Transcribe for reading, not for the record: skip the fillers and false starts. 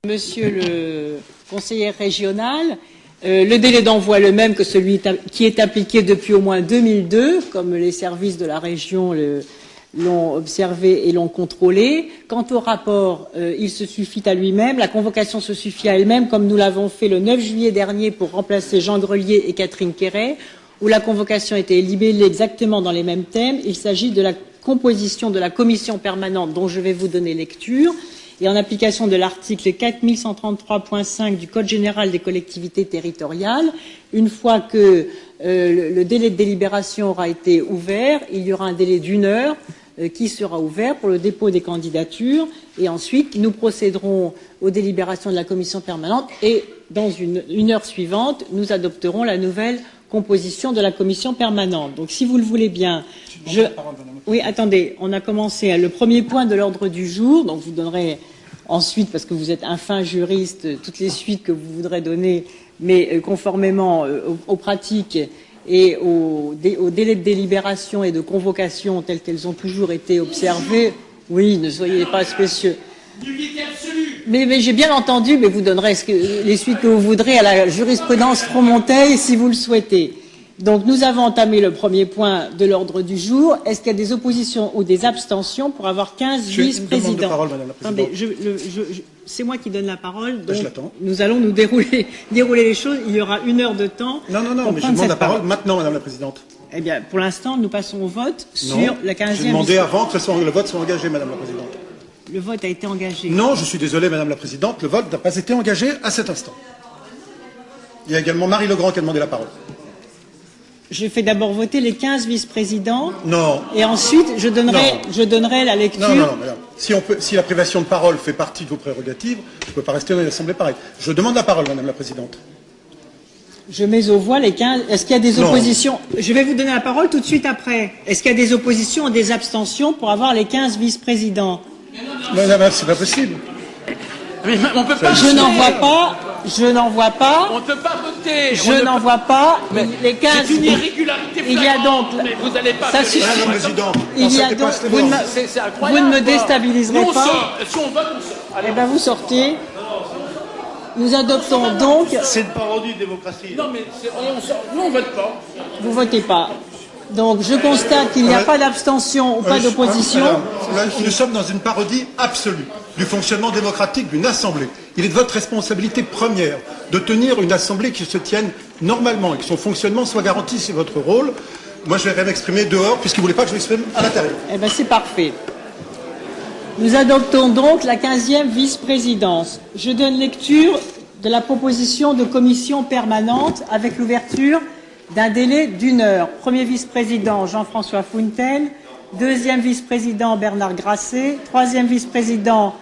Monsieur le conseiller régional, le délai d'envoi est le même que celui qui est appliqué depuis au moins 2002, comme les services de la région l'ont observé et l'ont contrôlé. Quant au rapport, il se suffit à lui-même. La convocation se suffit à elle-même, comme nous l'avons fait le 9 juillet dernier pour remplacer Jean Grelier et Catherine Quéret, où la convocation était libellée exactement dans les mêmes thèmes. Il s'agit de la composition de la commission permanente dont je vais vous donner lecture. Et en application de l'article 4133.5 du Code général des collectivités territoriales, une fois que le délai de délibération aura été ouvert, il y aura un délai d'1 heure qui sera ouvert pour le dépôt des candidatures. Et ensuite, nous procéderons aux délibérations de la commission permanente et, dans une heure suivante, nous adopterons la nouvelle composition de la commission permanente. Donc, si vous le voulez bien, oui, attendez, on a commencé le premier point de l'ordre du jour, donc je vous donnerai ensuite, parce que vous êtes un fin juriste, toutes les suites que vous voudrez donner, mais conformément aux pratiques et aux délais de délibération et de convocation tels qu'elles ont toujours été observées. Oui, ne soyez pas spécieux. Mais j'ai bien entendu, mais vous donnerez les suites que vous voudrez à la jurisprudence Fromonteil si vous le souhaitez. Donc nous avons entamé le premier point de l'ordre du jour. Est-ce qu'il y a des oppositions ou des abstentions pour avoir 15 vice-présidents? Attendez, c'est moi qui donne la parole, donc nous allons nous dérouler les choses. Il y aura 1 heure de temps. Non, mais je demande la parole maintenant, Madame la Présidente. Eh bien, pour l'instant, nous passons au vote sur la 15e. J'ai demandé avant que le vote soit engagé, Madame la Présidente. Le vote a été engagé. Non, je suis désolé, Madame la Présidente, le vote n'a pas été engagé à cet instant. Il y a également Marie Legrand qui a demandé la parole. Je fais d'abord voter les 15 vice-présidents. Non. Et ensuite, je donnerai la lecture. Non, madame. Si la privation de parole fait partie de vos prérogatives, je ne peux pas rester dans une assemblée pareille. Je demande la parole, Madame la Présidente. Je mets aux voix les 15. Est-ce qu'il y a des oppositions? Je vais vous donner la parole tout de suite après. Est-ce qu'il y a des oppositions ou des abstentions pour avoir les 15 vice-présidents? Madame, c'est pas possible. Mais on peut pas. Je n'en vois pas. On ne peut pas voter. Je n'en vois pas. Les 15. C'est une irrégularité flagrante. Il y a donc. Mais vous n'allez pas. Ça suffit. Madame la Présidente. Il y a donc. C'est Vous incroyable. ne me déstabiliserez Nous, on pas. sort. Si on vote, on sort. Allez. Eh bien, vous sortez. Nous adoptons donc. C'est une parodie de démocratie. Non, mais on sort. Nous, on vote pas. Vous votez pas. Donc, je constate qu'il n'y a pas d'abstention ou pas d'opposition. Nous sommes dans une parodie absolue du fonctionnement démocratique d'une assemblée. Il est de votre responsabilité première de tenir une assemblée qui se tienne normalement et que son fonctionnement soit garanti. C'est votre rôle. Moi, je vais m'exprimer dehors puisque vous ne voulez pas que je m'exprime à l'intérieur. Eh bien, c'est parfait. Nous adoptons donc la 15e vice-présidence. Je donne lecture de la proposition de commission permanente avec l'ouverture d'un délai d'1 heure. Premier vice-président Jean-François Fountaine, deuxième vice-président Bernard Grasset, troisième vice-président